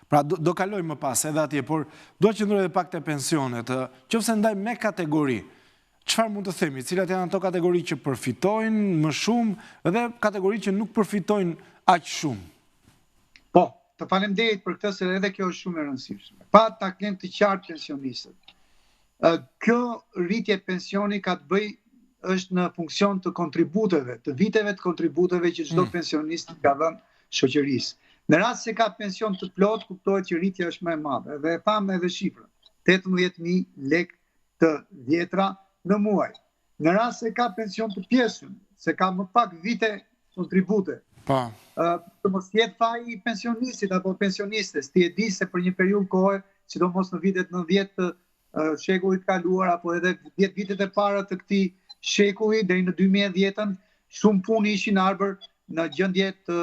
Pra do kaloj më pas edhe atje, por do që ndroj edhe pak të pensionet, qofse ndaj me kategori, çfarë mund të themi, cilat janë ato kategori që përfitojnë më shumë dhe kategori që nuk përfitojnë aq shumë? Po, të faleminderit për këtë se edhe kjo është shumë e rëndësishme. Pa ta kenë të qartë pensionistët. Kjo rritje pensioni ka të bëj është në funksion të kontributeve, të viteve të kontributeve që çdo pensionist ka dhënë shoqërisë. Në rast se ka pension të plot, kuptohet që rritja është më e madhe. Dhe e tham edhe shifrën, 18.000 lekë të vjetra në muaj. Në rast se ka pension të pjesën, se ka më pak vite kontribute, të mos jetë faji i pensionistit apo pensionistes, ti e di se për një periudhë kohe, sidomos në vitet 90 të shekullit kaluar apo edhe 10 vitet e para të këtij shekulli deri në 2010-ën, shumë punë ishin arbër në gjendje të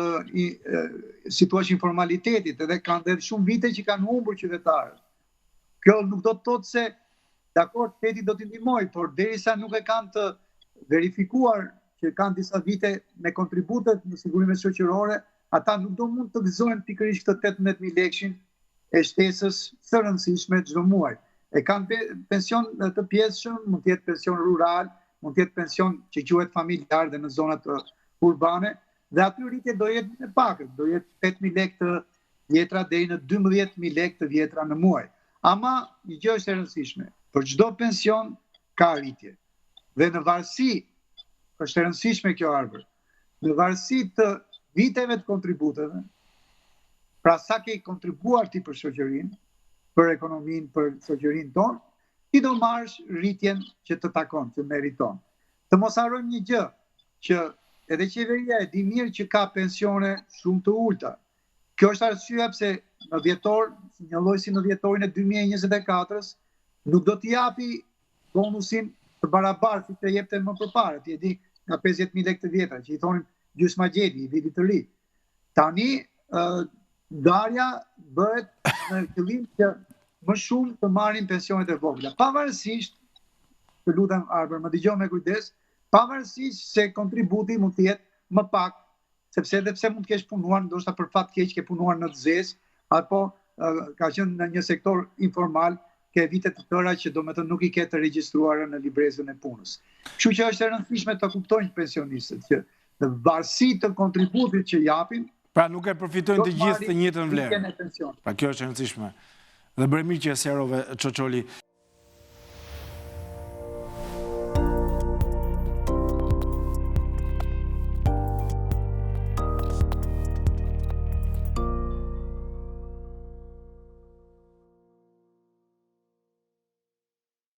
situash informalitetit, edhe kanë dhe shumë vite që kanë humbur qytetarët. Kjo nuk do të thotë se dakor, shteti do t'i ndihmojë, por derisa nuk e kanë të verifikuar që kanë disa vite me kontributet në sigurimet shoqërore, ata nuk do mund të gëzojnë pikërisht këtë 18.000 lekshin e shtesës së rëndësishme çdo muaj. E kanë pension të pjesshëm, mund të jetë pension rural, mund të jetë pension që quhet familjar dhe në zonat urbane, dhe aty rritje do jetë e pakët, do jetë 8.000 lekë të vjetra deri në 12.000 lekë të vjetra në muaj. Ama një gjë është e rëndësishme, për çdo pension ka rritje. Dhe në varësi, është e rëndësishme kjo arbër, në varësi të viteve të kontributeve, pra sa ke kontribuar ti për shoqërinë, për ekonominë, për shoqërinë tonë, ti do marrësh rritjen që të takon, që meriton. Të mos harrojmë një gjë, që edhe qeveria e di mirë që ka pensione shumë të ulta. Kjo është arsyeja pse në dhjetor, një lloj si në dhjetorin e 2024-s, nuk do t'i japi bonusin të barabartë si të jepte më përpara, ti e di nga 50.000 lekë të vjetra, që i thonin gjysma gjedi, i vitit të ri. Tani ndarja bëhet në qëllim që më shumë të marrin pensionet e vogla. Pavarësisht, të lutem Arber, më dëgjoj me kujdes, pavarësisht se kontributi mund të jetë më pak, sepse edhe pse mund të kesh punuar, ndoshta për fat keq ke punuar në të zezë, apo ka qenë në një sektor informal, ke vite të tëra që domethënë nuk i ke të regjistruara në librezën e punës. Kështu që është e rëndësishme të kuptojnë pensionistët që në varësi të kontributit që japin, pra nuk e përfitojnë të gjithë të njëjtën vlerë. Pra kjo është e rëndësishme. Dhe bëre mirë që e sqarove Çoçoli.